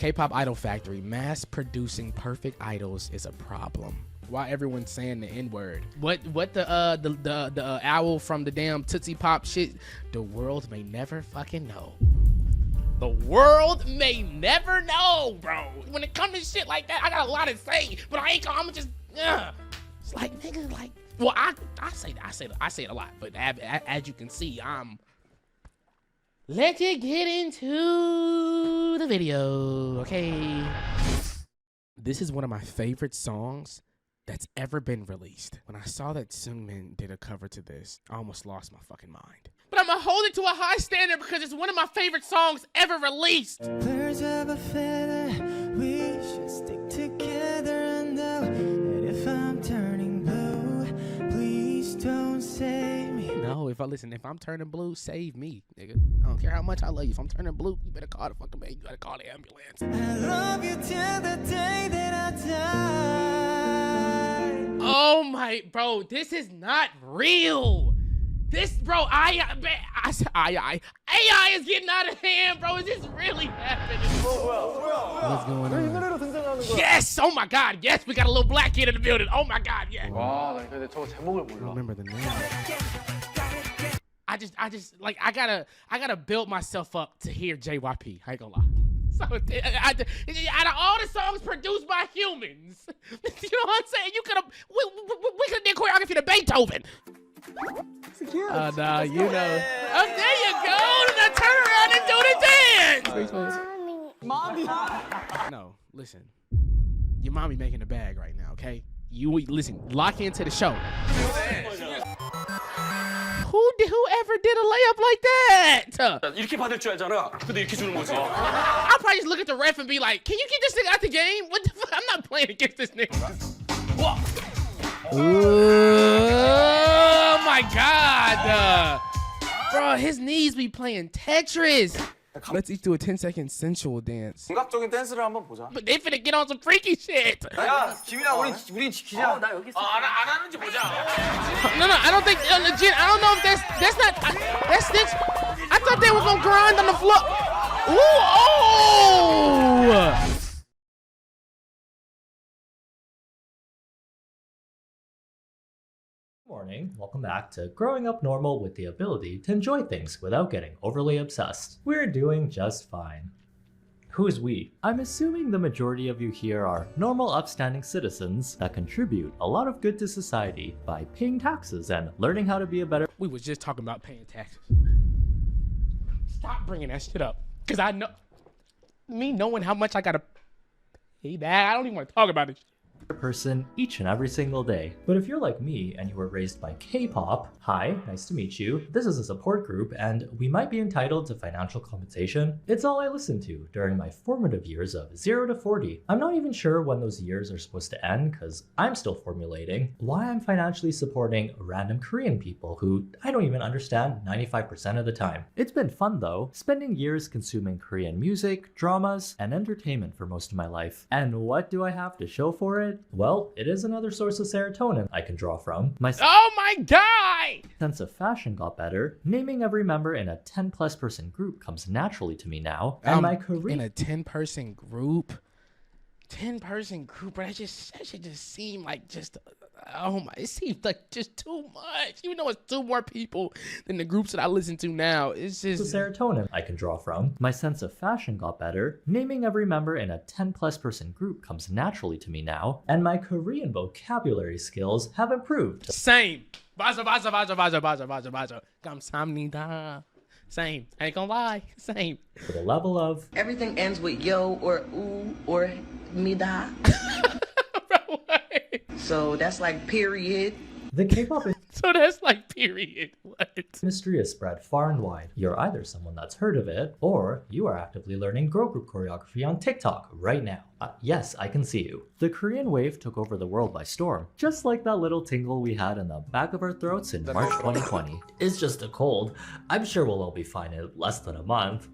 K-pop idol factory. Mass producing perfect idols is a problem. Why everyone's saying the N-word? What the owl from the damn Tootsie Pop shit? The world may never fucking know. The world may never know, bro. When it comes to shit like that, I got a lot to say, but I ain't gonna. I'm just, it's like, nigga, like, well, I say it a lot, but as you can see, let's get into the video, okay? This is one of my favorite songs that's ever been released. When I saw that Seungmin did a cover to this, I almost lost my fucking mind. But I'm gonna hold it to a high standard because it's one of my favorite songs ever released. Birds of a feather, we should stick together and know that if I'm turning blue, please don't save me. No, if I'm turning blue, save me, nigga. I don't care how much I love you. If I'm turning blue, you better call the fucking man. You gotta call the ambulance. I love you till the day that I die. Oh my, bro, this is not real. This, bro, AI is getting out of hand, bro. Is this really happening? What's going on? Yes! Oh my God! Yes, we got a little black kid in the building. Oh my God! Yeah. 와, 나 근데 저거 제목을 I don't 몰라. remember the name. I just like I gotta build myself up to hear JYP. I ain't gonna lie. So out of all the songs produced by humans, you know what I'm saying? You could have we could have did choreography to Beethoven. Nah, you know. Oh, there you go. Now turn around and do the dance. Mommy. No, listen. Your mommy making the bag right now, okay? You listen. Lock into the show. Whoever did a layup like that? 이렇게 받을 줄 알잖아. 근데 이렇게 주는 거지. I'll probably just look at the ref and be like, "Can you get this nigga out the game? What the fuck? I'm not playing against this nigga." Oh my God, bro, his knees be playing Tetris. Let's each do a 10-second sensual dance. 감각적인 댄스를 한번 보자. But they finna get on some freaky shit. 야, 김이나 우린 지키자. 나 여기 있어. 안 하는지 보자. No, I don't think legit. I don't know if that's not. That's this. I thought they were gonna grind on the floor. Ooh, oh. Morning, welcome back to Growing Up Normal with the ability to enjoy things without getting overly obsessed. We're doing just fine. Who is we? I'm assuming the majority of you here are normal upstanding citizens that contribute a lot of good to society by paying taxes and learning how to be a better— We was just talking about paying taxes. Stop bringing that shit up. Because I know, me knowing how much I gotta pay back, I don't even want to talk about it. person each and every single day. But if you're like me and you were raised by K-pop, hi, nice to meet you. This is a support group and we might be entitled to financial compensation. It's all I listened to during my formative years of 0 to 40. I'm not even sure when those years are supposed to end because I'm still formulating why I'm financially supporting random Korean people who I don't even understand 95% of the time. It's been fun though, spending years consuming Korean music, dramas, and entertainment for most of my life. And what do I have to show for it? Well, it is another source of serotonin I can draw from. Oh my god! Sense of fashion got better. Naming every member in a 10+ person group comes naturally to me now. And my career— in a 10-person group? 10-person group, but that should just seem like just, oh my, it seems like just too much. Even though it's 2 more people than the groups that I listen to now, it's just— the serotonin I can draw from. My sense of fashion got better. Naming every member in a 10+ person group comes naturally to me now. And my Korean vocabulary skills have improved. Same. Baza. 감사합니다. Same. I ain't gonna lie. Same. To the level of— everything ends with yo or ooh or mida. Bro, what? So that's like period. The K-pop So that's like period. What? industry is spread far and wide. You're either someone that's heard of it, or you are actively learning girl group choreography on TikTok right now. Yes, I can see you. The Korean wave took over the world by storm, just like that little tingle we had in the back of our throats in March 2020. It's just a cold. I'm sure we'll all be fine in less than a month.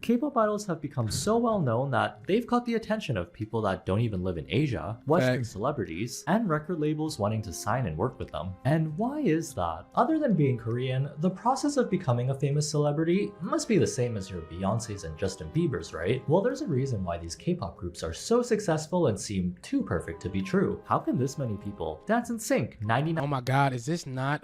K-pop idols have become so well known that they've caught the attention of people that don't even live in Asia, Western celebrities, and record labels wanting to sign and work with them. And why is that? Other than being Korean, the process of becoming a famous celebrity must be the same as your Beyoncé's and Justin Bieber's, right? Well, there's a reason why these K-pop groups are so successful and seem too perfect to be true. How can this many people dance in sync 99? Oh my God, is this not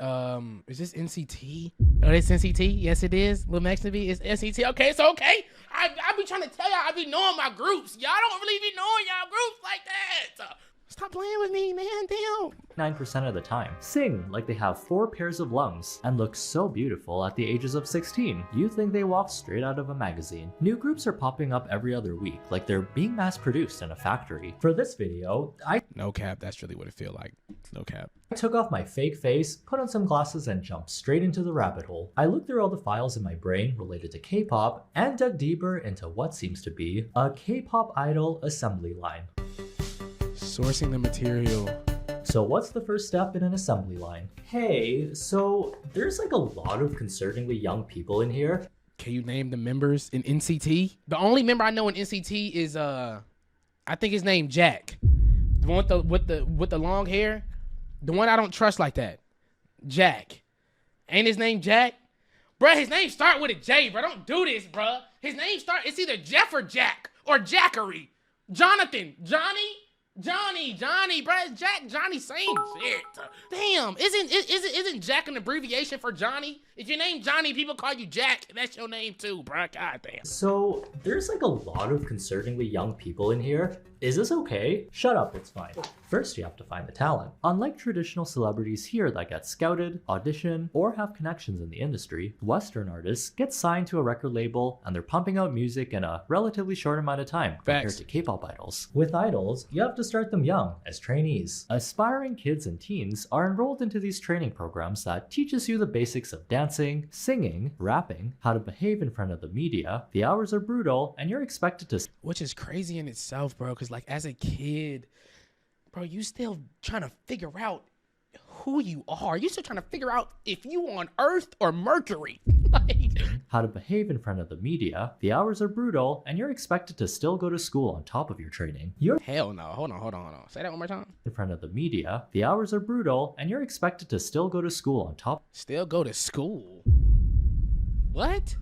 is this NCT? Oh, it's NCT. Yes, it is. Lil Max Navy is NCT. Okay, it's okay. I be trying to tell y'all, I be knowing my groups. Y'all don't really be knowing y'all groups like that. Stop playing with me, man. Damn. 9% of the time sing like they have 4 pairs of lungs and look so beautiful at the ages of 16. You think they walked straight out of a magazine. New groups are popping up every other week like they're being mass produced in a factory. For this video, No cap, that's really what it feel like. No cap. I took off my fake face, put on some glasses, and jumped straight into the rabbit hole. I looked through all the files in my brain related to K-pop and dug deeper into what seems to be a K-pop idol assembly line. Sourcing the material. So what's the first step in an assembly line? Hey, so there's like a lot of concerningly young people in here. Can you name the members in NCT? The only member I know in NCT is I think his name Jack. The one with the long hair. The one I don't trust like that. Jack. Ain't his name Jack? Bruh, his name start with a J, bro. Don't do this, bruh. His name it's either Jeff or Jack or Jackery. Jonathan. Johnny, bro, it's Jack, Johnny, same shit. Damn, isn't Jack an abbreviation for Johnny? If your name Johnny, people call you Jack, that's your name too, bro. God damn. So there's like a lot of concerningly young people in here. Is this okay? Shut up, it's fine. First, you have to find the talent. Unlike traditional celebrities here that get scouted, audition, or have connections in the industry, Western artists get signed to a record label and they're pumping out music in a relatively short amount of time compared to K-pop idols. With idols, you have to start them young, as trainees. Aspiring kids and teens are enrolled into these training programs that teaches you the basics of dancing, singing, rapping, how to behave in front of the media. The hours are brutal, and you're expected to... Which is crazy in itself, bro, because like as a kid, bro, you still trying to figure out who you are. You still trying to figure out if you on Earth or Mercury. Like, how to behave in front of the media. The hours are brutal, and you're expected to still go to school on top of your training. Hell no. Hold on. Say that one more time. In front of the media. The hours are brutal, and you're expected to still go to school on top. Still go to school? What?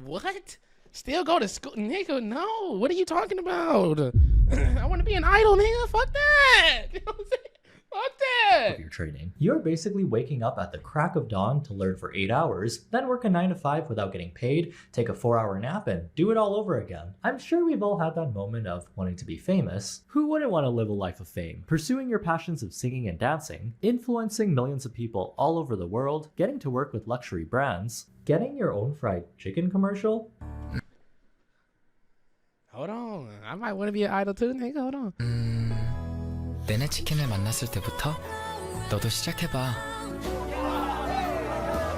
What? Still go to school? Nigga, no. What are you talking about? I want to be an idol, nigga. Fuck that. You know what I'm saying? Fuck that. Of your training. You're basically waking up at the crack of dawn to learn for 8 hours, then work a 9 to 5 without getting paid, take a 4-hour nap, and do it all over again. I'm sure we've all had that moment of wanting to be famous. Who wouldn't want to live a life of fame? Pursuing your passions of singing and dancing, influencing millions of people all over the world, getting to work with luxury brands, getting your own fried chicken commercial? Hold on. I might want to be an idol too, nigga. Hold on. 내내 치킨을 만났을 때부터 너도 시작해봐.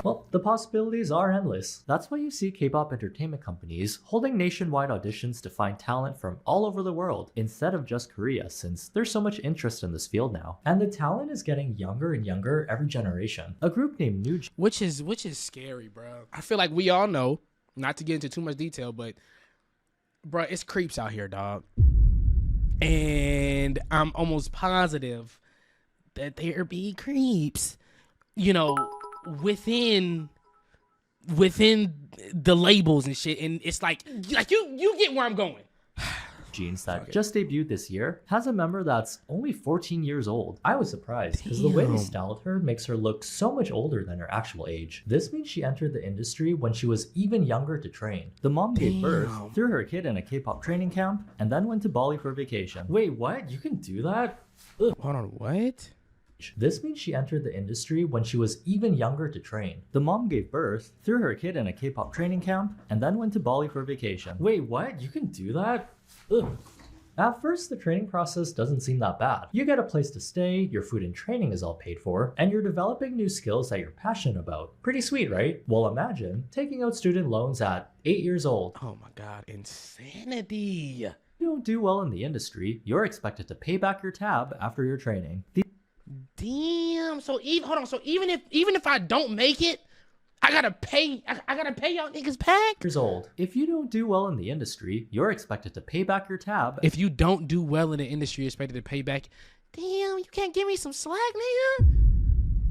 Well, the possibilities are endless. That's why you see K-pop entertainment companies holding nationwide auditions to find talent from all over the world instead of just Korea, since there's so much interest in this field now. And the talent is getting younger and younger every generation. A group named New which is scary, bro. I feel like we all know, not to get into too much detail, but bro, it's creeps out here, dog. And I'm almost positive that there be creeps, you know, within the labels and shit. And it's like you get where I'm going. Jeans that just debuted this year has a member that's only 14 years old. I was surprised because the way they styled her makes her look so much older than her actual age. This means she entered the industry when she was even younger to train. The mom gave birth, threw her kid in a K-pop training camp, and then went to Bali for vacation. Wait, what? You can do that? Ugh. Hold on, what? This means she entered the industry when she was even younger to train. The mom gave birth, threw her kid in a K-pop training camp, and then went to Bali for vacation. Wait, what? You can do that? Ugh. At first, the training process doesn't seem that bad. You get a place to stay, your food and training is all paid for, and you're developing new skills that you're passionate about. Pretty sweet, right? Well, imagine taking out student loans at 8 years old. Oh my God, insanity. If you don't do well in the industry, you're expected to pay back your tab after your training. Damn. So even if I don't make it, I gotta pay y'all niggas back. Years old. If you don't do well in the industry, you're expected to pay back your tab. If you don't do well in the industry, you're expected to pay back. Damn, you can't give me some slack, nigga.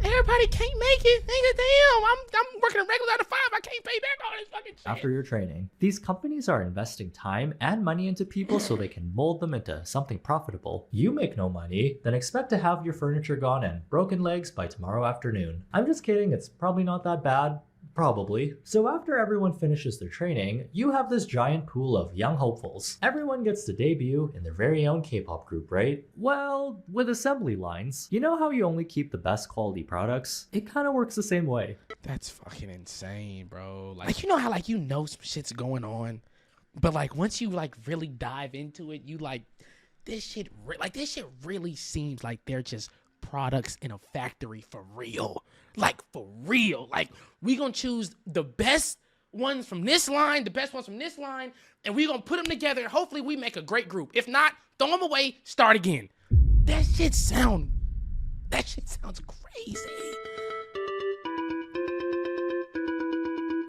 Everybody can't make it, nigga. Damn, I'm working a regular 9 to 5. I can't pay back all this fucking shit. After your training, these companies are investing time and money into people so they can mold them into something profitable. You make no money, then expect to have your furniture gone and broken legs by tomorrow afternoon. I'm just kidding, it's probably not that bad. Probably. So after everyone finishes their training, you have this giant pool of young hopefuls. Everyone gets to debut in their very own K-pop group, right? Well, with assembly lines. You know how you only keep the best quality products? It kind of works the same way. That's fucking insane, bro. Like, you know how, like, you know some shit's going on, but, like, once you, like, really dive into it, you, like, this shit really seems like they're just products in a factory for real. Like, for real. Like, we gonna choose the best ones from this line, the best ones from this line, and we gonna put them together, and hopefully we make a great group. If not, throw them away, start again. That shit sounds crazy.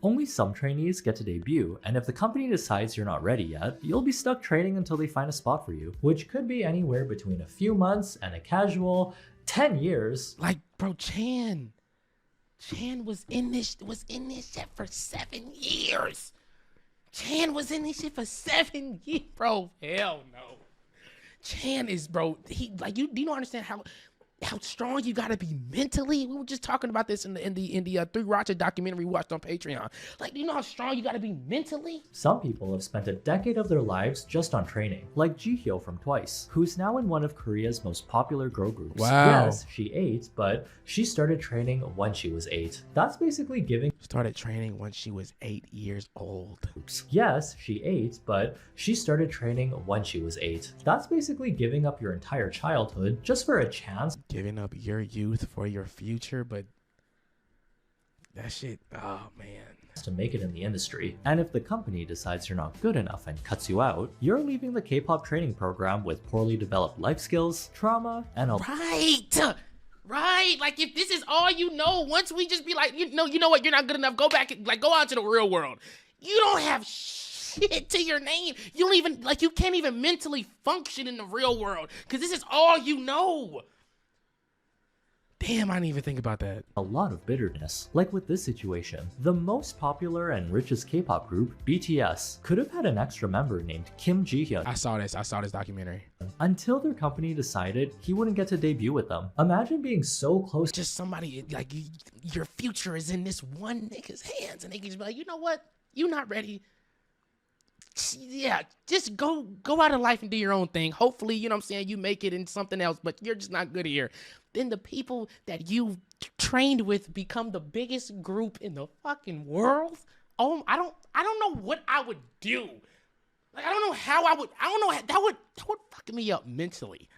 Only some trainees get to debut, and if the company decides you're not ready yet, you'll be stuck training until they find a spot for you, which could be anywhere between a few months and a casual 10 years. Like, bro, Chan was in this shit for 7 years. Chan was in this shit for 7 years, bro. Hell no. Chan is, bro. He like you. Do you not understand how strong you gotta be mentally? We were just talking about this in the Three Roger documentary we watched on Patreon. Like, do you know how strong you gotta be mentally? Some people have spent a decade of their lives just on training, like Jihyo from Twice, who's now in one of Korea's most popular girl groups. Wow. Yes, she 8, but she started training when she was 8. That's basically giving. Started training when she was 8 years old. Yes, she 8, but she started training when she was 8. That's basically giving up your entire childhood just for a chance. Giving up your youth for your future, but that shit, oh man. To make it in the industry. And if the company decides you're not good enough and cuts you out, you're leaving the K-pop training program with poorly developed life skills, trauma, and a Right. Like, if this is all you know, once we just be like, you know what, you're not good enough, go back and, like, go out to the real world. You don't have shit to your name. You don't even, like, you can't even mentally function in the real world because this is all you know. Damn, I didn't even think about that. a lot of bitterness. Like with this situation, the most popular and richest K-pop group, BTS, could have had an extra member named Kim Ji-hyun. I saw this documentary. Until their company decided he wouldn't get to debut with them. Imagine being so close. Just somebody, like, your future is in this one nigga's hands, and they can just be like, you know what? You're not ready. Yeah, just go out of life and do your own thing. Hopefully, you know what I'm saying, you make it in something else, but you're just not good here. Then the people that you trained with become the biggest group in the fucking world. Oh, I don't know what I would do. Like, I don't know how I would, that would fuck me up mentally.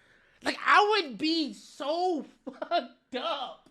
Like, I would be so fucked up.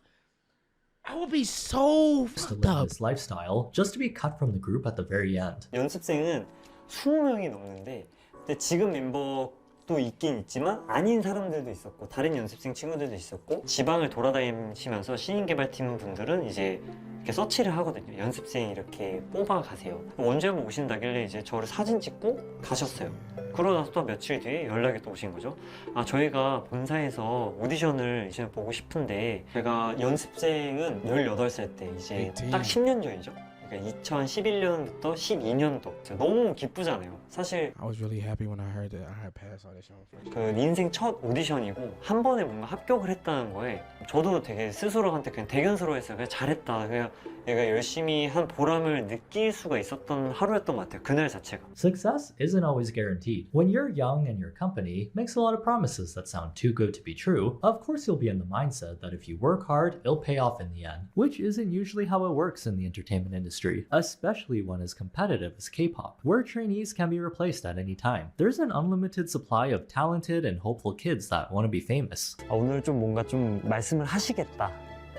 I would be so to fucked live up. this lifestyle just to be cut from the group at the very end. 연습생은 20명이 넘는데 근데 지금 멤버도 있긴 있지만 아닌 사람들도 있었고 다른 연습생 친구들도 있었고 지방을 돌아다니시면서 신인개발팀 분들은 이제 이렇게 서치를 하거든요. 연습생 이렇게 뽑아 가세요. 언제 한번 오신다길래 이제 저를 사진 찍고 가셨어요. 그러고 나서 또 며칠 뒤에 연락이 또 오신 거죠. 아, 저희가 본사에서 오디션을 이제 보고 싶은데 제가 연습생은 18살 때 이제 딱 10년 전이죠. 2011년부터 12년도 너무 기쁘잖아요. 사실 I was really happy when I heard that I had passed audition. 그 인생 첫 오디션이고 한 번에 뭔가 합격을 했다는 거에 저도 되게 스스로한테 그냥 대견스러워했어요. 그냥 잘했다. 그냥 내가 열심히 한 보람을 느낄 수가 있었던 하루였던 것 같아요. 그날 자체가. Success isn't always guaranteed. When you're young and your company makes a lot of promises that sound too good to be true, of course you'll be in the mindset that if you work hard, it'll pay off in the end, which isn't usually how it works in the entertainment industry, especially one as competitive as K-pop, where trainees can be replaced at any time. There's an unlimited supply of talented and hopeful kids that want to be famous. 오늘 좀 뭔가 좀 말씀을 하시겠다.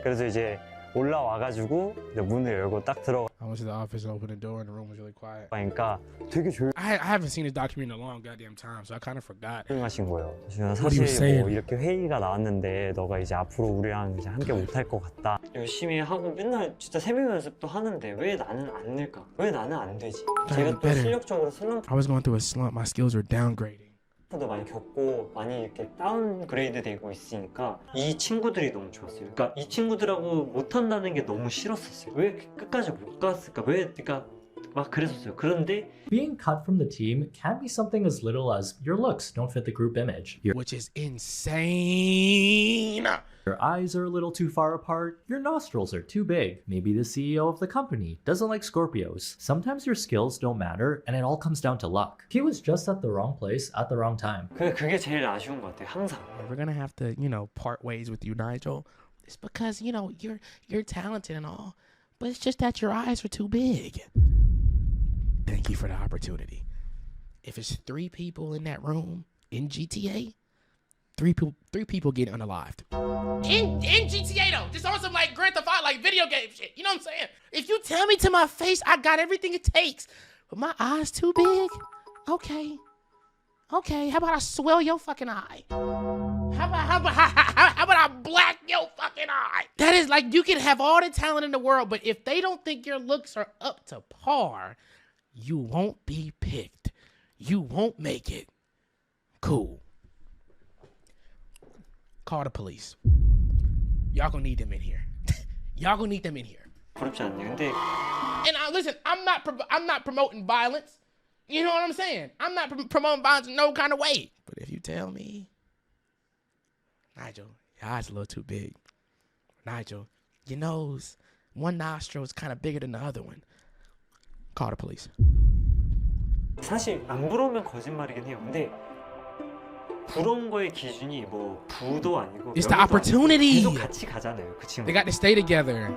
그래서 이제 올라와가지고 이제 문을 열고 딱 I went to the office and opened the door and the room was really quiet. 들어가니까 되게 I haven't seen this document in a long goddamn time, so I kind of forgot. 조용하신 거예요. What are you 사실 saying? 뭐 이렇게 회의가 나왔는데 너가 이제 앞으로 우리랑 이제 함께 못할 것 같다. 열심히 하고 맨날 진짜 새벽 연습도 하는데 왜 나는 안 늘까? 왜 나는 안 되지? 제가 또 better. 실력적으로 슬럼프 I was going through a slump. My skills were downgrading. 도 많이 겪고 많이 이렇게 다운그레이드 되고 있으니까 이 친구들이 너무 좋았어요. 그러니까 이 친구들하고 못한다는 게 너무 싫었었어요. 왜 끝까지 못 갔을까? 왜 그러니까 막 그랬었어요. 그런데 Being cut from the team can be something as little as your looks don't fit the group image. Which is insane. Your eyes are a little too far apart. Your nostrils are too big. Maybe the CEO of the company doesn't like Scorpios. Sometimes your skills don't matter and it all comes down to luck. He was just at the wrong place at the wrong time. 그게 제일 아쉬운 것 같아요. 항상. We're gonna have to, part ways with you, Nigel. It's because you're talented and all, but it's just that your eyes are too big. Thank you for the opportunity. If it's 3 people in that room in GTA, 3 people get unalived. In GTA though, just on some like Grand Theft Auto, like video game shit. You know what I'm saying? If you tell me to my face I got everything it takes, but my eyes too big, okay. How about I swell your fucking eye? How about I black your fucking eye? That is like, you can have all the talent in the world, but if they don't think your looks are up to par, you won't be picked. You won't make it. Cool. Call the police. Y'all gonna need them in here. Y'all gonna need them in here. 부럽지 않네요. 근데 And listen, I'm not promoting violence. You know what I'm saying? I'm not promoting violence in no kind of way. But if you tell me, Nigel, your eyes a little too big. Nigel, your nose, one nostril is kind of bigger than the other one. Call the police. 사실 안 부러우면 거짓말이긴 해요. 근데 부러운 거의 기준이 뭐 부도 아니고 It's the 명예도 opportunity. 아니고 계속 같이 가잖아요. 그 친구. They got to stay together.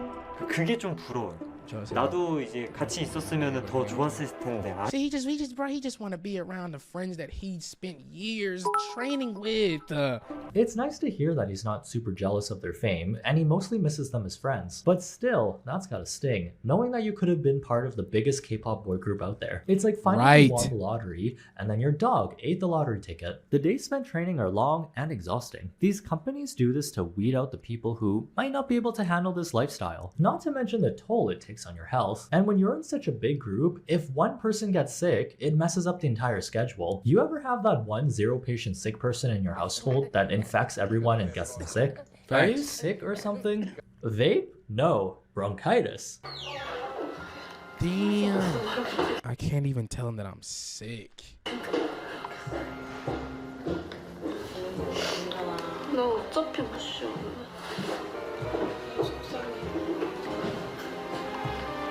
그게 좀 부러워요. 나도 이제 같이 있었으면 더 좋았을 텐데. See, he just want to be around the friends that he spent years training with. It's nice to hear that he's not super jealous of their fame, and he mostly misses them as friends. But still, that's gotta sting, knowing that you could have been part of the biggest K-pop boy group out there. It's like finding you won the lottery, and then your dog ate the lottery ticket. The days spent training are long and exhausting. These companies do this to weed out the people who might not be able to handle this lifestyle, not to mention the toll it takes on your health. And when you're in such a big group, if one person gets sick, it messes up the entire schedule. You ever have that 0 patient sick person in your household that infects everyone and gets them sick? Are you sick or something? Vape? No. Bronchitis. Damn. I can't even tell him that I'm sick. 너 어차피 못 쉬어.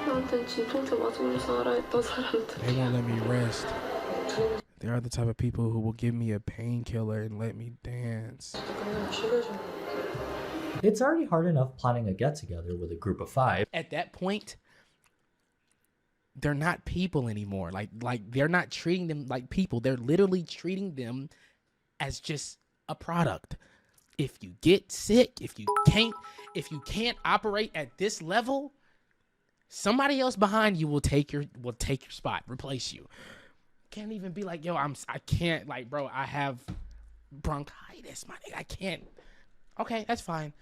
나한텐 진통제 맞으면서 알아 했던 사람들. They won't let me rest. They are the type of people who will give me a painkiller and let me dance. 그냥 죽여줘. It's already hard enough planning a get-together with a group of 5. At that point, they're not people anymore. Like they're not treating them like people. They're literally treating them as just a product. If you get sick, if you can't operate at this level, somebody else behind you will take your spot, replace you. Can't even be like, yo, I can't, like, bro, I have bronchitis, my nigga, I can't. Okay, that's fine.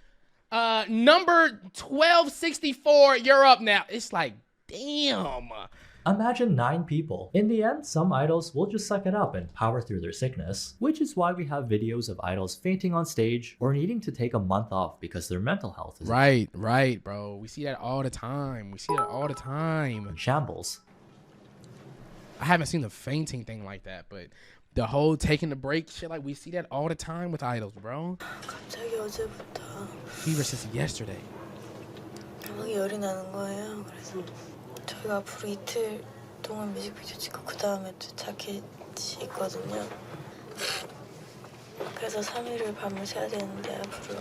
Number 1264, you're up now. It's like, damn. Imagine 9 people. In the end, some idols will just suck it up and power through their sickness, which is why we have videos of idols fainting on stage or needing to take a month off because their mental health is Right, bro. We see that all the time. in shambles. I haven't seen the fainting thing like that, but the whole taking the break shit, like, we see that all the time with idols, bro. 갑자기 어제부터 Fever since yesterday. 막 열이 나는 거예요. 그래서 저희가 앞으로 이틀 동안 뮤직비디오 찍고 그 다음에 또 자켓이 있거든요. 그래서 3일을 밤을 새야 되는데 앞으로.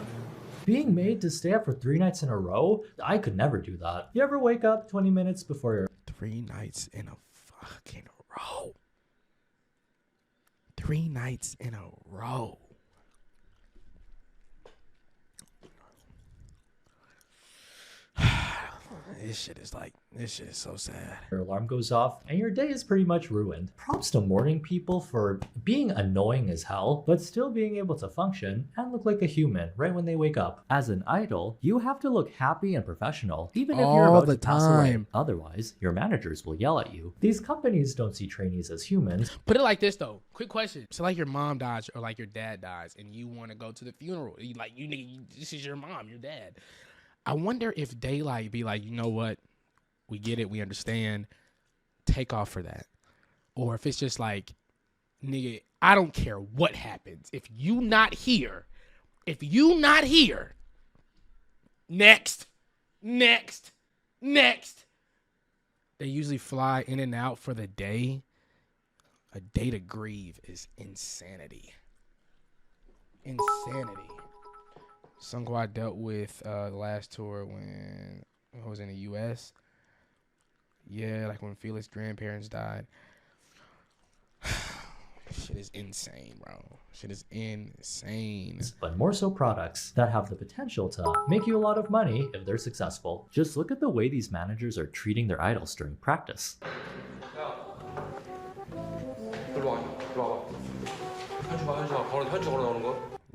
Being made to stay up for 3 nights in a row? I could never do that. You ever wake up 20 minutes before your 3 nights in a fucking row. 3 nights in a row. This shit is so sad. Your alarm goes off and your day is pretty much ruined. Props to morning people for being annoying as hell, but still being able to function and look like a human right when they wake up. As an idol, you have to look happy and professional, even if you're All about the to pass away. time. Otherwise, your managers will yell at you. These companies don't see trainees as humans. Put it like this though. Quick question. So like your mom dies or like your dad dies and you want to go to the funeral. This is your mom, your dad. I wonder if they like be like, you know what? We get it. We understand. Take off for that. Or if it's just like, nigga, I don't care what happens. If you not here, next. They usually fly in and out for the day. A day to grieve is insanity. Sungwa dealt with the last tour when I was in the U.S. Yeah, like when Felix's grandparents died. Shit is insane, bro. Shit is insane. But more so products that have the potential to make you a lot of money if they're successful. Just look at the way these managers are treating their idols during practice.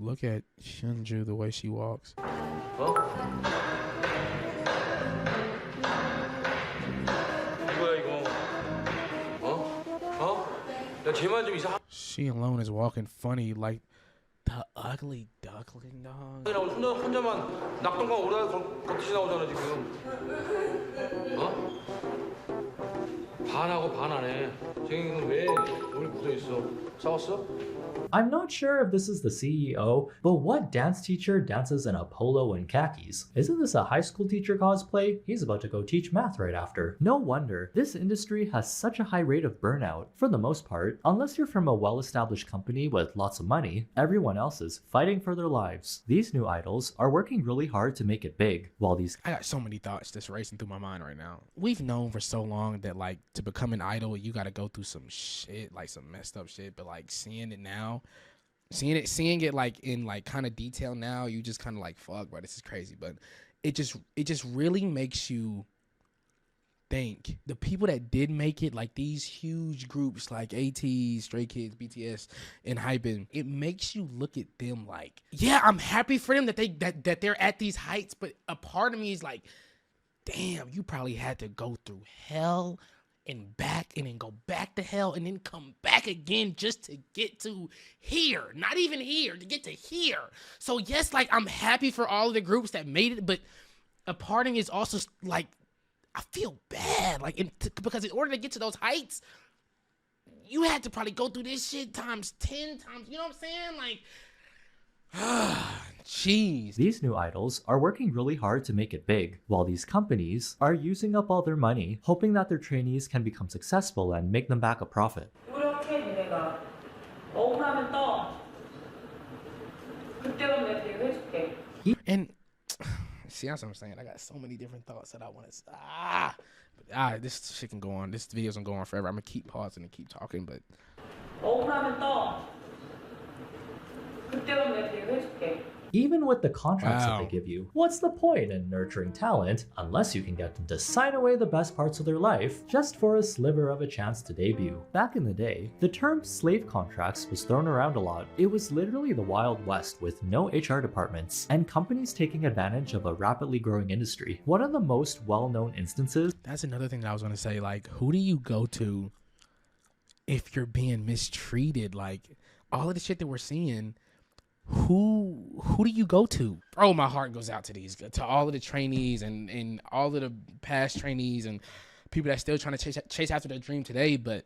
Look at Shunju, the way she walks. She alone is walking funny like the ugly duckling dog. 혼자만 낙동강 오르다 걷듯이 나오잖아 지금. 반하고 반 안 해. 쟤는 왜 우리 묻어 있어? 싸웠어? I'm not sure if this is the CEO, but what dance teacher dances in a polo and khakis? Isn't this a high school teacher cosplay? He's about to go teach math right after. No wonder this industry has such a high rate of burnout. For the most part, unless you're from a well-established company with lots of money, everyone else is fighting for their lives. These new idols are working really hard to make it big, while these I got so many thoughts just racing through my mind right now. We've known for so long that like to become an idol, you gotta go through some shit, like some messed up shit. But like seeing it like in like kind of detail now, you just kind of like, fuck, bro, this is crazy. But it just really makes you think the people that did make it, like these huge groups like AT, Stray Kids, BTS, and Hypen, it makes you look at them like, yeah, I'm happy for them that they're at these heights, but a part of me is like, damn, you probably had to go through hell and back and then go back to hell and then come back again just to get to here. Not even here, to get to here. So yes, like I'm happy for all of the groups that made it, but a part of me is also like, I feel bad, like because in order to get to those heights, you had to probably go through this shit times 10 times, you know what I'm saying? Like, jeez. These new idols are working really hard to make it big, while these companies are using up all their money, hoping that their trainees can become successful and make them back a profit. 이렇게 내가 억울하면 떠. 그때만 내가 대우해줄게. And see, that's what I'm saying. I got so many different thoughts that I want to. This shit can go on. This video's gonna go on forever. I'm gonna keep pausing and keep talking, but 억울하면 떠. 그때만 내가 대우해줄게. Even with the contracts that Wow. they give you, what's the point in nurturing talent unless you can get them to sign away the best parts of their life just for a sliver of a chance to debut? Back in the day, the term slave contracts was thrown around a lot. It was literally the Wild West with no HR departments and companies taking advantage of a rapidly growing industry. One of the most well-known instances that's another thing that I was gonna say. Like, who do you go to if you're being mistreated? Like, all of the shit that we're seeing. Who do you go to? Bro, my heart goes out to all of the trainees and all of the past trainees and people that's still trying to chase after their dream today, but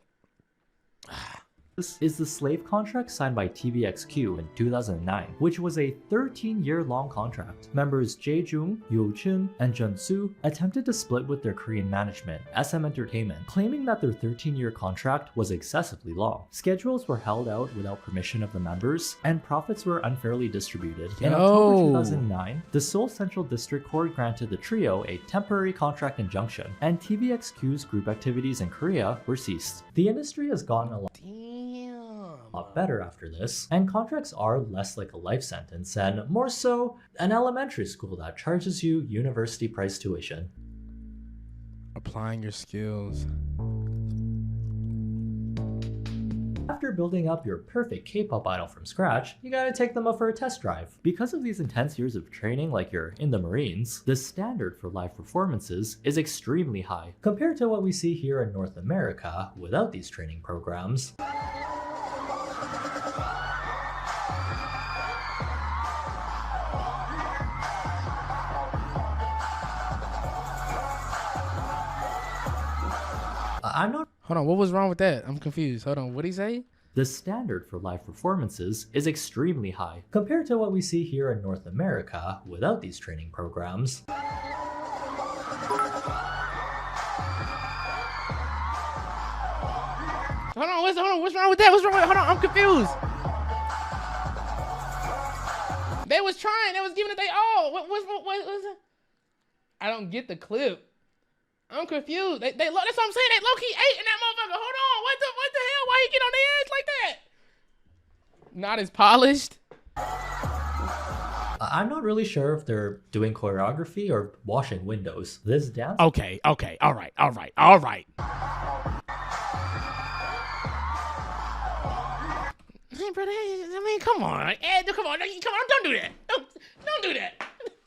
is the slave contract signed by TVXQ in 2009, which was a 13-year-long contract. Members Jae-jung, Yo-chun, and Jun-soo attempted to split with their Korean management, SM Entertainment, claiming that their 13-year contract was excessively long. Schedules were held out without permission of the members, and profits were unfairly distributed. In October 2009, the Seoul Central District Court granted the trio a temporary contract injunction, and TVXQ's group activities in Korea were ceased. The industry has gotten a lot better after this, and contracts are less like a life sentence and more so an elementary school that charges you university price tuition. Applying your skills. After building up your perfect K-pop idol from scratch, you gotta take them up for a test drive. Because of these intense years of training like you're in the Marines, the standard for live performances is extremely high compared to what we see here in North America without these training programs. I'm not. Hold on, what was wrong with that? I'm confused. Hold on, what'd he say? The standard for live performances is extremely high compared to what we see here in North America without these training programs. Hold on, what's wrong with that? What's wrong with hold on, I'm confused. They was trying, they was giving it they all. What's it? I don't get the clip. I'm confused. They that's what I'm saying. They low-key ate in that motherfucker. Hold on. What the hell? Why he get on their edge like that? Not as polished. I'm not really sure if they're doing choreography or washing windows. This dance. Okay. All right. Hey, brother. I mean, come on. Ed, come on. Don't do that. Don't do that.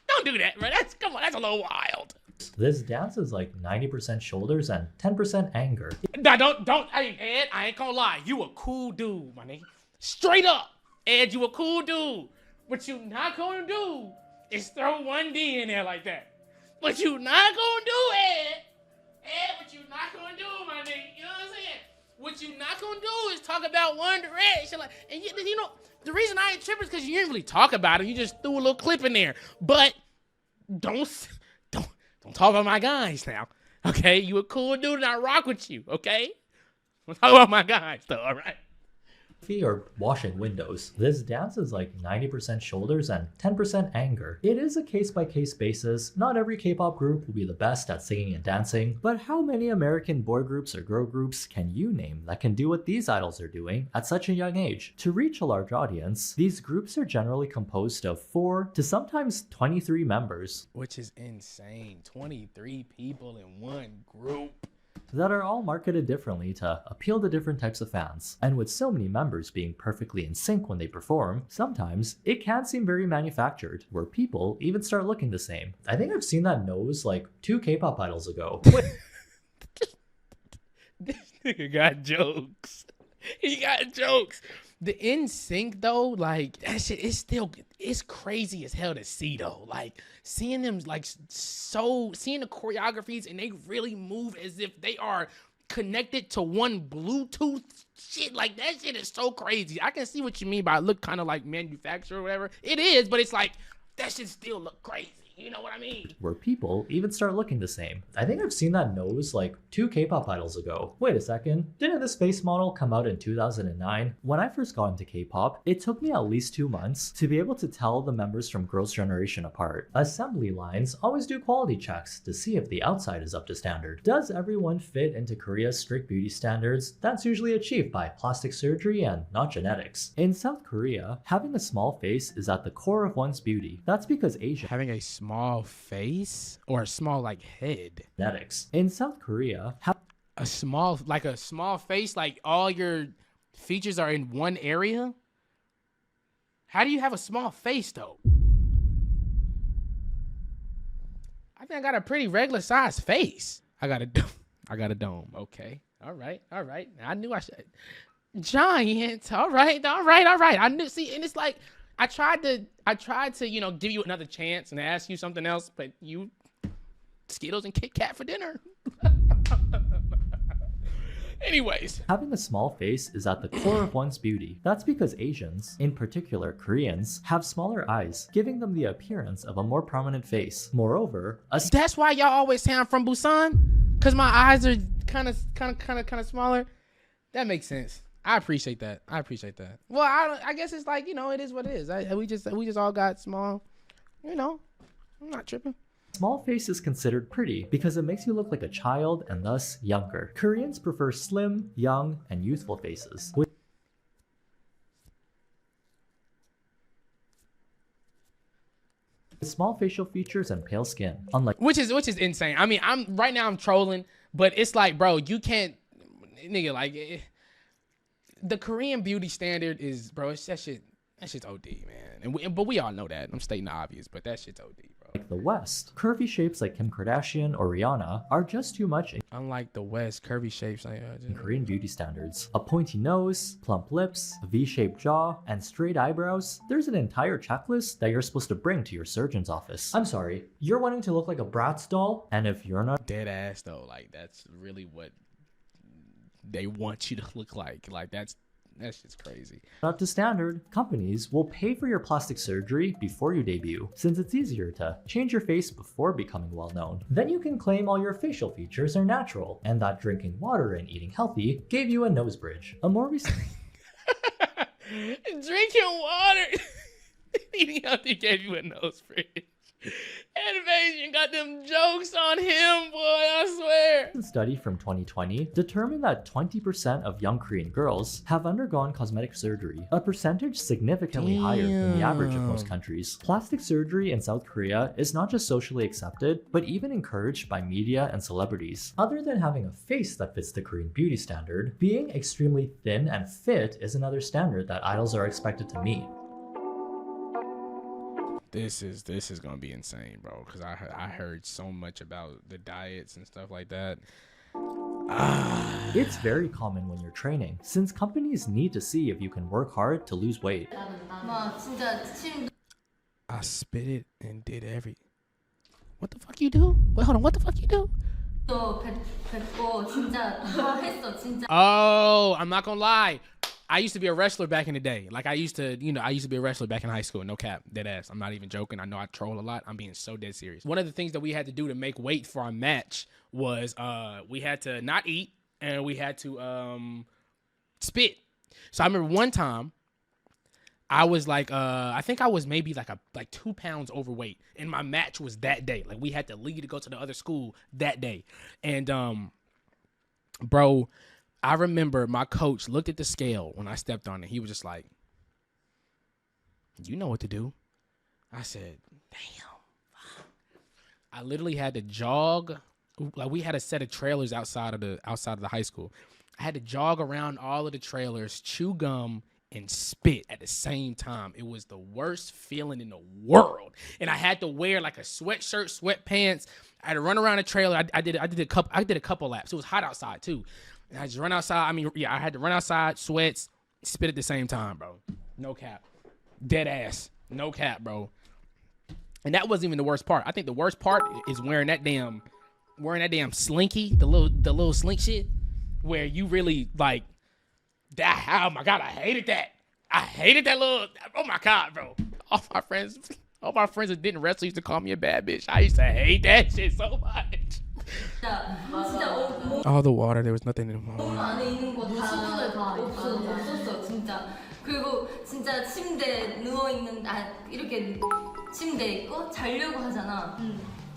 Don't do that, bro. That's a little wild. This dance is like 90% shoulders and 10% anger. Nah, don't. Hey, Ed, I ain't gonna lie. You a cool dude, my nigga. Straight up, Ed, you a cool dude. What you not gonna do is throw 1D in there like that. What you not gonna do, Ed, what you not gonna do, my nigga. You know what I'm saying? What you not gonna do is talk about One Direction. Like, and you know, the reason I ain't tripping is because you didn't really talk about it. You just threw a little clip in there. But don't talk about my guys now, okay? You a cool dude and I rock with you, okay? We'll talk about my guys though, all right? Or washing windows. This dance is like 90% shoulders and 10% anger. It is a case-by-case basis. Not every K-pop group will be the best at singing and dancing, but how many American boy groups or girl groups can you name that can do what these idols are doing at such a young age? To reach a large audience, these groups are generally composed of 4 to sometimes 23 members. Which is insane. 23 people in one group. That are all marketed differently to appeal to different types of fans. And with so many members being perfectly in sync when they perform, sometimes it can seem very manufactured, where people even start looking the same. I think I've seen that nose like 2 K-pop idols ago. This nigga got jokes. He got jokes. The NSYNC though, like that shit is still, it's crazy as hell to see though. Like seeing them like seeing the choreographies and they really move as if they are connected to one Bluetooth shit. Like that shit is so crazy. I can see what you mean by it look kind of like manufactured or whatever. It is, but it's like that shit still look crazy. You know what I mean? Where people even start looking the same. I think I've seen that nose like 2 K-pop idols ago. Wait a second, didn't this face model come out in 2009? When I first got into K-pop, it took me at least 2 months to be able to tell the members from Girls' Generation apart. Assembly lines always do quality checks to see if the outside is up to standard. Does everyone fit into Korea's strict beauty standards? That's usually achieved by plastic surgery and not genetics. In South Korea, having a small face is at the core of one's beauty. That's because Asia Having a small face or a small like head. genetics. In South Korea, A small face, like all your features are in one area. How do you have a small face though? I think I got a pretty regular sized face. I got a dome. Okay. All right. I knew I should. Giant. All right. I knew. See, and it's like I tried to, you know, give you another chance and ask you something else, but you Skittles and Kit Kat for dinner. Anyways. having a small face is at the core of one's beauty. That's because Asians, in particular Koreans, have smaller eyes, giving them the appearance of a more prominent face. Moreover, That's why y'all always say I'm from Busan, cause my eyes are kind of smaller. That makes sense. I appreciate that. Well, I guess it's like, you know, it is what it is. We just all got small. You know, I'm not tripping. small face is considered pretty because it makes you look like a child and thus younger. Koreans prefer slim, young, and youthful faces. small facial features and pale skin. Unlike Which is insane. I mean, I'm trolling, but it's like, bro, you can't, nigga, like, the Korean beauty standard is, bro, it's that shit's OD, man. But we all know that. I'm stating the obvious, but that shit's OD, bro. the West, curvy shapes like Kim Kardashian or Rihanna are just too much Unlike the West, curvy shapes like in Korean beauty standards. A pointy nose, plump lips, a V-shaped jaw, and straight eyebrows, there's an entire checklist that you're supposed to bring to your surgeon's office. I'm sorry, you're wanting to look like a Bratz doll, and if you're not dead ass though, like that's really what they want you to look like. Like that's just crazy. up to standard, companies will pay for your plastic surgery before you debut, since it's easier to change your face before becoming well known. Then you can claim all your facial features are natural, and that drinking water and eating healthy gave you a nose bridge. A more recent Drinking water, eating healthy gave you a nose bridge. Animation got them jokes on him, boy, I swear. study from 2020 determined that 20% of young Korean girls have undergone cosmetic surgery, a percentage significantly higher than the average of most countries. Plastic surgery in South Korea is not just socially accepted, but even encouraged by media and celebrities. Other than having a face that fits the Korean beauty standard, being extremely thin and fit is another standard that idols are expected to meet. This is gonna be insane, bro. Because I heard so much about the diets and stuff like that. It's very common when you're training, since companies need to see if you can work hard to lose weight. I spit it and did every. What the fuck you do? Wait, hold on. What the fuck you do? Oh, I'm not gonna lie. I used to be a wrestler back in the day. Like I used to be a wrestler back in high school. No cap, dead ass. I'm not even joking. I know I troll a lot. I'm being so dead serious. One of the things that we had to do to make weight for our match was we had to not eat and we had to spit. So I remember one time I was like I think I was maybe like 2 pounds overweight, and my match was that day. Like we had to leave to go to the other school that day, and bro, I remember my coach looked at the scale when I stepped on it. He was just like, "You know what to do." I said, "Damn." I literally had to jog. Like we had a set of trailers outside of the high school. I had to jog around all of the trailers, chew gum, and spit at the same time. It was the worst feeling in the world. And I had to wear like a sweatshirt, sweatpants. I had to run around the trailer. I did a couple laps. It was hot outside too. And I just run outside. I mean, yeah, I had to run outside, sweats, spit at the same time, bro. No cap. Dead ass. No cap, bro. And that wasn't even the worst part. I think the worst part is wearing that damn slinky, the little slink shit, where you really like that. Oh my god, I hated that. I hated that little. Oh my god, bro. All my friends that didn't wrestle used to call me a bad bitch. I used to hate that shit so much. All the water, there was nothing in the water. 안에 있는 거 다 없었어 진짜. 그리고 진짜 침대 누워 있는 이렇게 침대에 있고 자려고 하잖아.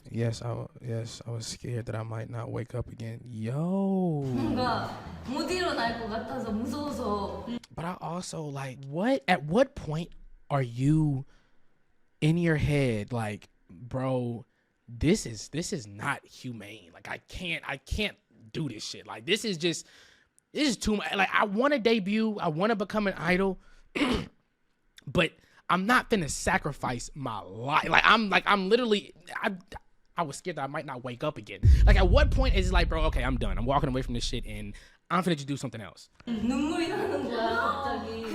Yes, I was scared that I might not wake up again. Yo. 뭔가 못 일어날 것 같아서 무서워서. But I also like, at what point are you in your head like, bro, this is not humane. Like I can't do this shit. Like this is too much. Like I want to debut, I want to become an idol, but I'm not finna sacrifice my life. I'm literally I was scared that I might not wake up again. Like at what point is it like, bro, okay, I'm done. I'm walking away from this shit and I'm finna just do something else. 눈물이 나는 거야 갑자기.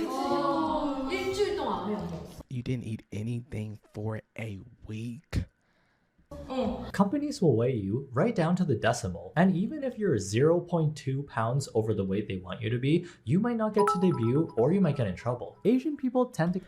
일주일 동안 아무것도 없어. You didn't eat anything for a week. Companies will weigh you right down to the decimal, and even if you're 0.2 pounds over the weight they want you to be, you might not get to debut or you might get in trouble. Asian people tend to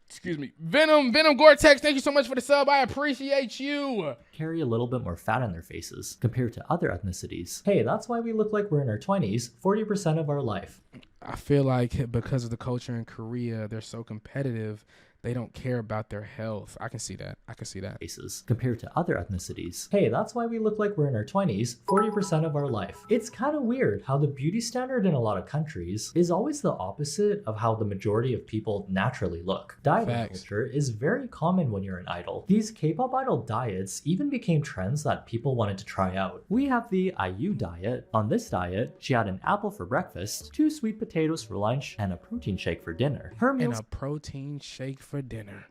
Excuse me. Venom Gore-Tex, thank you so much for the sub. I appreciate you. carry a little bit more fat on their faces compared to other ethnicities. Hey, that's why we look like we're in our 20s 40% of our life. I feel like because of the culture in Korea, they're so competitive They don't care about their health. I can see that. I can see that. Races compared to other ethnicities. Hey, that's why we look like we're in our 20s 40% of our life. It's kind of weird how the beauty standard in a lot of countries is always the opposite of how the majority of people naturally look. Dieting culture is very common when you're an idol. These K-pop idol diets even became trends that people wanted to try out. We have the IU diet. On this diet, she had an apple for breakfast, 2 sweet potatoes for lunch, and a protein shake for dinner. Her meals And a protein shake for dinner.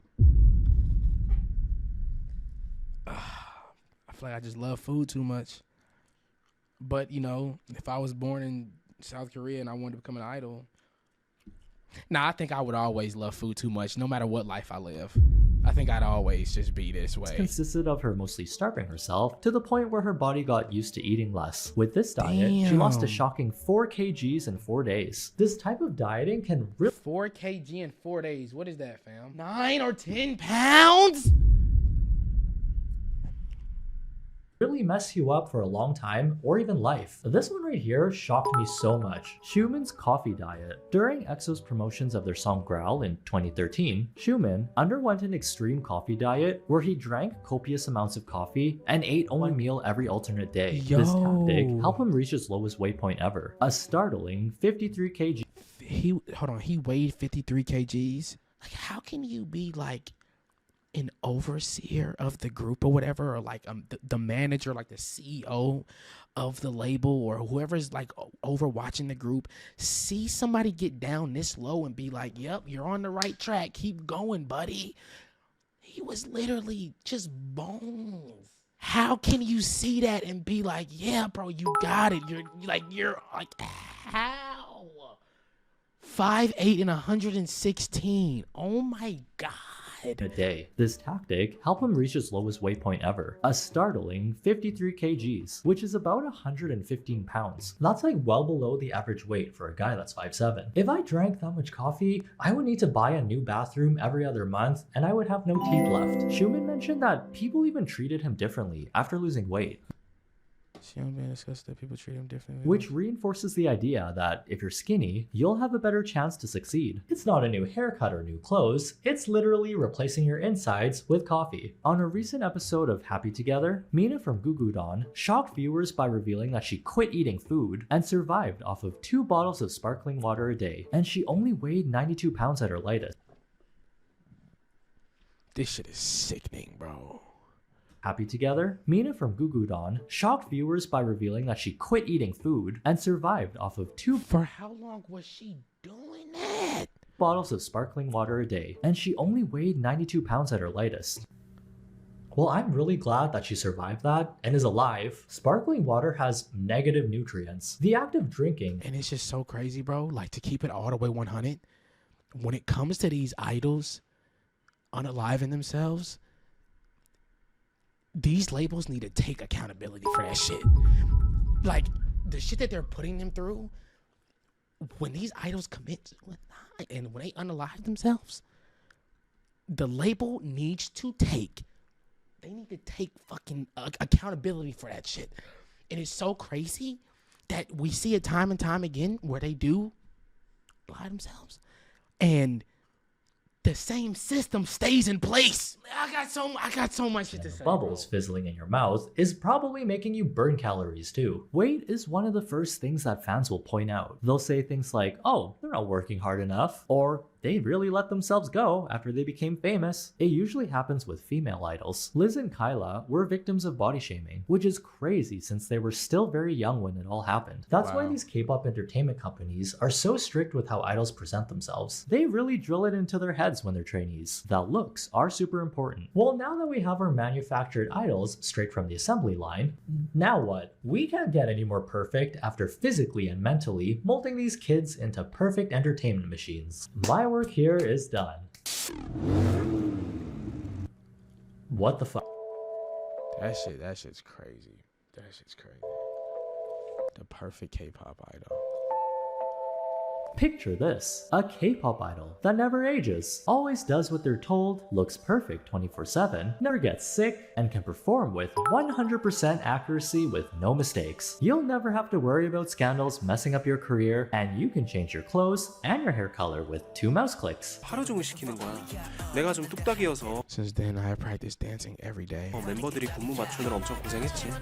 I feel like I just love food too much. But, you know, if I was born in South Korea and I wanted to become an idol, I think I would always love food too much, no matter what life I live. I think I'd always just be this way. Consisted of her mostly starving herself to the point where her body got used to eating less. With this diet, she lost a shocking 4 kgs in 4 days. This type of dieting can really 4 kg in 4 days. What is that, fam? 9 or 10 pounds? really mess you up for a long time or even life. This one right here shocked me so much. Xiumin's coffee diet. During EXO's promotions of their song Growl in 2013, Xiumin underwent an extreme coffee diet where he drank copious amounts of coffee and ate only meal every alternate day. This tactic helped him reach his lowest weight point ever, a startling 53 kg. He weighed 53 kgs. Like, how can you be like an overseer of the group or whatever, or like the manager, like the CEO of the label, or whoever's like overwatching the group, see somebody get down this low and be like, yep, you're on the right track, keep going, buddy. He was literally just bones. How can you see that and be like, yeah, bro, you got it? You're like, how? 5'8" and 116. Oh my God. A day. This tactic helped him reach his lowest weight point ever, a startling 53 kgs, which is about 115 pounds. That's like well below the average weight for a guy that's 5'7". If I drank that much coffee, I would need to buy a new bathroom every other month and I would have no teeth left. Xiumin mentioned that people even treated him differently after losing weight, People treat him differently, which reinforces the idea that if you're skinny, you'll have a better chance to succeed. It's not a new haircut or new clothes, it's literally replacing your insides with coffee. On a recent episode of Happy Together, Mina from Gugudan shocked viewers by revealing that she quit eating food and survived off of 2 bottles of sparkling water a day, and she only weighed 92 pounds at her lightest. This shit is sickening, bro. Happy Together, Mina from Gugudan shocked viewers by revealing that she quit eating food and survived off of 2 For how long was she doing that? bottles of sparkling water a day, and she only weighed 92 pounds at her lightest. Well, I'm really glad that she survived that and is alive. Sparkling water has negative nutrients. The act of drinking, And it's just so crazy, bro. Like, to keep it all the way 100, when it comes to these idols unaliving themselves, these labels need to take accountability for that shit. Like, the shit that they're putting them through, when these idols commit suicide and when they unalive themselves, the label needs to take, they need to take fucking accountability for that shit. And it's so crazy that we see it time and time again where they do lie themselves, and the same system stays in place. I got so much shit to say. bubbles fizzling in your mouth is probably making you burn calories too. Weight is one of the first things that fans will point out. They'll say things like, oh, they're not working hard enough, or they really let themselves go after they became famous. It usually happens with female idols. Liz and Kyla were victims of body shaming, which is crazy since they were still very young when it all happened. That's why these K-pop entertainment companies are so strict with how idols present themselves. They really drill it into their heads when they're trainees that looks are super important. Well, now that we have our manufactured idols straight from the assembly line, now what? We can't get any more perfect after physically and mentally molding these kids into perfect entertainment machines. My work here is done. What the fuck? That shit's crazy. That shit's crazy. The perfect K-pop idol. Picture this, a K-pop idol that never ages, always does what they're told, looks perfect 24/7, never gets sick, and can perform with 100% accuracy with no mistakes. You'll never have to worry about scandals messing up your career, and you can change your clothes and your hair color with 2 mouse clicks. 하루 종일 시키는 거야. 내가 좀 뚝딱이어서 Since then, I have practiced dancing every day. 멤버들이 군무 맞추느라 엄청 고생했지.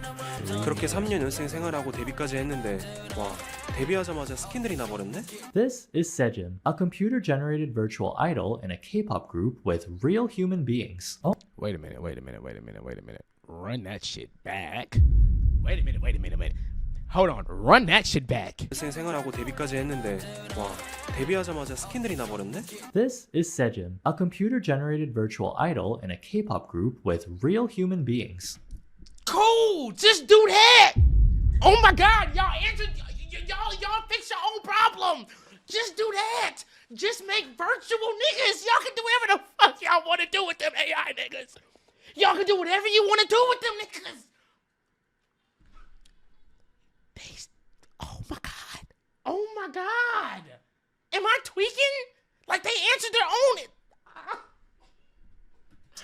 그렇게 3년 연습생 생활하고 데뷔까지 했는데 와, 데뷔하자마자 스캔들이 나버렸네? This is Sejin, a computer-generated virtual idol in a K-pop group with real human beings. Oh, Wait a minute. Run that shit back. Wait a minute. Hold on. Run that shit back. 연습생 생활하고 데뷔까지 했는데 와, 데뷔하자마자 스캔들이 나버렸네? this is Sejin, a computer-generated virtual idol in a K-pop group with real human beings. Cool. Just do that. Oh my God. Y'all answered. Y'all fix your own problem. Just do that. Just make virtual niggas. Y'all can do whatever the fuck y'all want to do with them AI niggas. Y'all can do whatever you want to do with them niggas. Oh my God. Am I tweaking? Like they answered their own.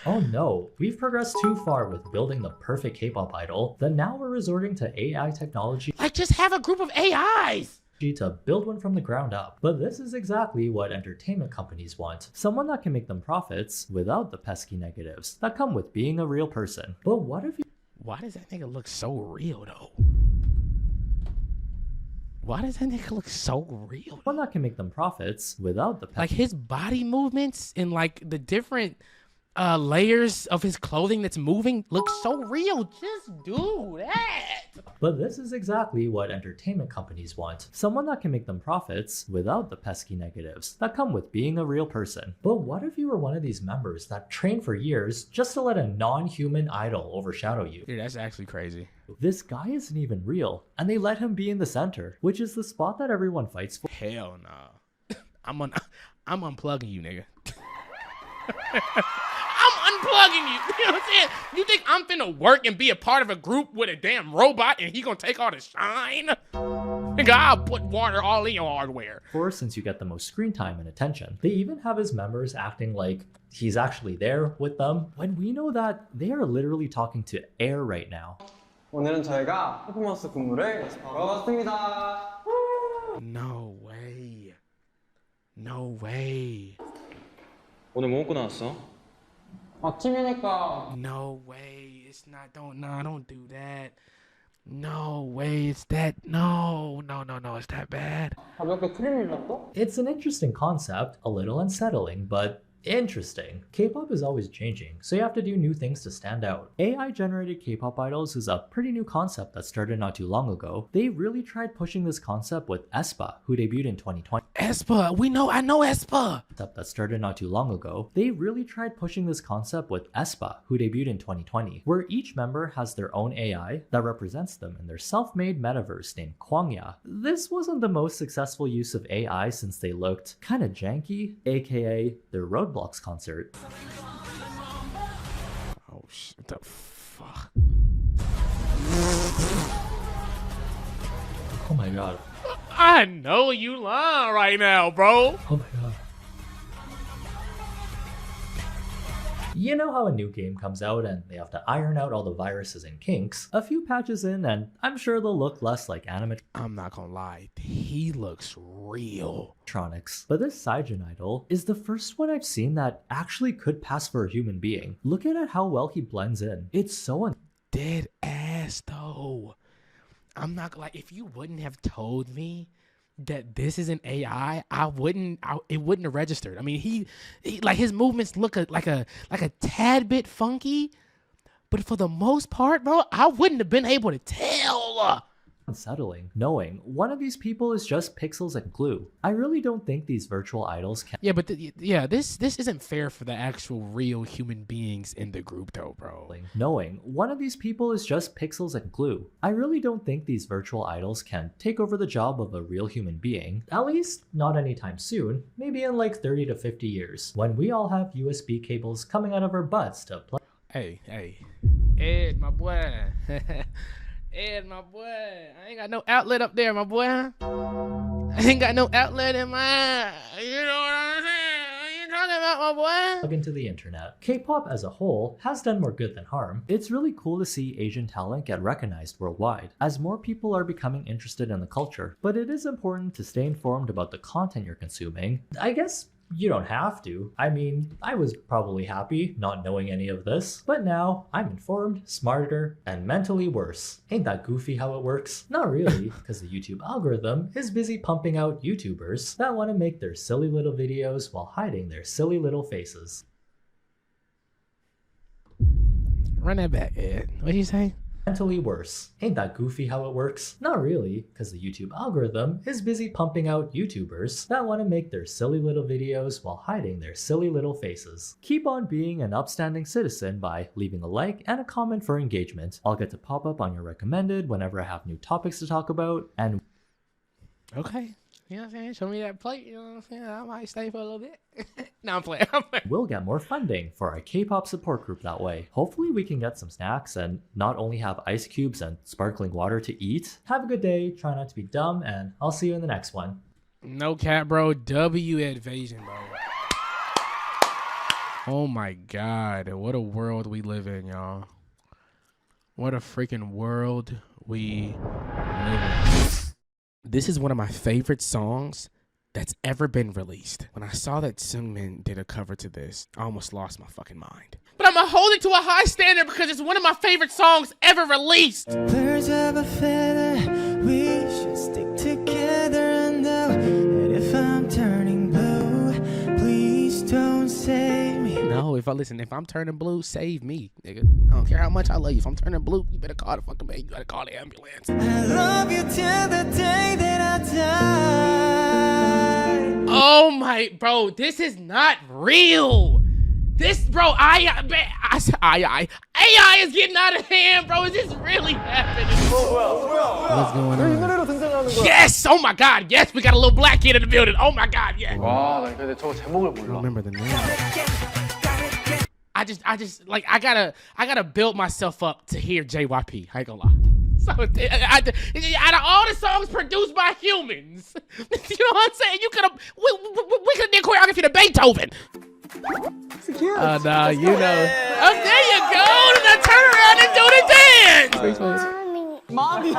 Oh no, we've progressed too far with building the perfect K-pop idol that now we're resorting to AI technology Like just have a group of AIs. to build one from the ground up. But this is exactly what entertainment companies want. Someone that can make them profits without the pesky negatives that come with being a real person. But what if you Why does that nigga look so real though? Why does that nigga look so real? one that can make them profits without the Like his body movements and like the different layers of his clothing that's moving look so real. Just do that. But this is exactly what entertainment companies want. Someone that can make them profits without the pesky negatives that come with being a real person. But what if you were one of these members that trained for years just to let a non-human idol overshadow you? Dude, that's actually crazy. This guy isn't even real, and they let him be in the center, which is the spot that everyone fights for. Hell no. I'm unplugging you, nigga. I'm unplugging you. You know what I'm saying? You think I'm finna work and be a part of a group with a damn robot and he gonna take all the shine? Nigga, I'll put water all in your hardware. Since you get the most screen time and attention. They even have his members acting like he's actually there with them, when we know that they are literally talking to air right now. 오늘은 저희가 퍼포먼스 근무를 연습하러 왔습니다. No way. No way. 오늘 뭐 먹고 나왔어? 아침이니까 No way. It's not, don't do that. No way. It's that. No, it's that bad. 가볍게 크림 밀라또? It's an interesting concept, a little unsettling, but interesting. K-pop is always changing, so you have to do new things to stand out. AI-generated K-pop idols is a pretty new concept that started not too long ago. They really tried pushing this concept with aespa, who debuted in 2020. aespa. I know aespa. That started not too long ago. They really tried pushing this concept with aespa, who debuted in 2020, where each member has their own AI that represents them in their self-made metaverse named Kwangya. This wasn't the most successful use of AI since they looked kinda janky, aka their Roadblocks concert. Oh shit, what the fuck? Oh my god. I know you lying right now, bro. Oh my god. You know how a new game comes out and they have to iron out all the viruses and kinks? A few patches in and I'm sure they'll look less like animatronics. I'm not gonna lie, he looks real. But this Saijin idol is the first one I've seen that actually could pass for a human being. Look at how well he blends in. It's so Dead ass though. I'm not like, if you wouldn't have told me that this is an AI, it wouldn't have registered. I mean, he like his movements look like a tad bit funky, but for the most part, bro, I wouldn't have been able to tell. unsettling, knowing one of these people is just pixels and glue. I really don't think these virtual idols can. Yeah, but this isn't fair for the actual real human beings in the group though, bro. Knowing one of these people is just pixels and glue. I really don't think these virtual idols can take over the job of a real human being, at least not anytime soon, maybe in like 30 to 50 years, when we all have USB cables coming out of our butts to plug. Hey, Ed, my boy. Ed, my boy. I ain't got no outlet up there, my boy. I ain't got no outlet in my, you know what I'm saying? What you talking about, my boy? Plug into the internet. K-pop as a whole has done more good than harm. It's really cool to see Asian talent get recognized worldwide, as more people are becoming interested in the culture. But it is important to stay informed about the content you're consuming. I guess you don't have to. I mean, I was probably happy not knowing any of this, but now I'm informed, smarter, and mentally worse. Ain't that goofy how it works? Not really, because the YouTube algorithm is busy pumping out YouTubers that want to make their silly little videos while hiding their silly little faces. Run that back, Ed. What'd you say? Mentally worse. Ain't that goofy how it works? Not really, because the YouTube algorithm is busy pumping out YouTubers that want to make their silly little videos while hiding their silly little faces. Keep on being an upstanding citizen by leaving a like and a comment for engagement. I'll get to pop up on your recommended whenever I have new topics to talk about, and Okay. You know what I'm saying? Show me that plate. You know what I'm saying? I might stay for a little bit. No, I'm playing. we'll get more funding for our K-pop support group that way. Hopefully we can get some snacks and not only have ice cubes and sparkling water to eat. Have a good day, try not to be dumb, and I'll see you in the next one. No cap, bro. W Advasion, bro. Oh my God. What a world we live in, y'all. What a freaking world we live in. This is one of my favorite songs that's ever been released. When I saw that Seungmin did a cover to this, I almost lost my fucking mind. But I'm gonna hold it to a high standard because it's one of my favorite songs ever released. Birds of a feather, we should stick together and know that if I'm turning blue, please don't save me. No, if I'm turning blue, save me, nigga. I don't care how much I love you. If I'm turning blue, you better call the fucking man. You better call the ambulance. I love you till the day that I die. Oh my, bro, this is not real. This, bro, AI is getting out of hand, bro. Is this really happening? What's going on? Yes, oh my God, yes, we got a little black kid in the building. Oh my God, yes. 와, 나 근데 저거 제목을 I don't 몰라. remember the name. I just like I gotta build myself up to hear JYP. I ain't gonna lie. So out of all the songs produced by humans, you know what I'm saying? You could have we could have did choreography to Beethoven. Nah, you know. Oh, there you go. Now turn around and do the dance. Mommy.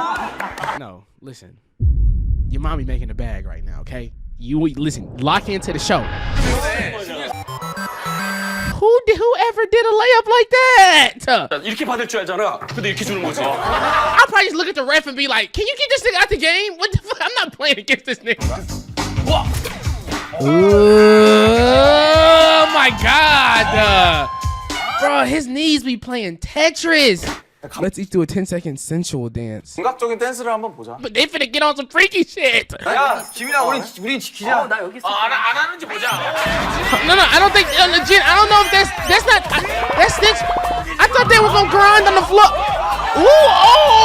No, listen. Your mommy making the bag right now, okay? You listen. Lock into the show. Whoever did a layup like that? 이렇게 받을 줄 알잖아. 근데 이렇게 주는 거지. I'll probably just look at the ref and be like, can you get this nigga out the game? What the fuck? I'm not playing against this nigga. Oh my God. Bro, his knees be playing Tetris. Let's each do a 10-second sensual dance. 감각적인 댄스를 한번 보자. But they finna get on some freaky shit. 야, 지민아, 우리 지키자. 나 여기 있어. 안 하는지 보자. No, I don't think, legit, I don't know if that's not, that's this. I thought they were gonna grind on the floor. Ooh, oh!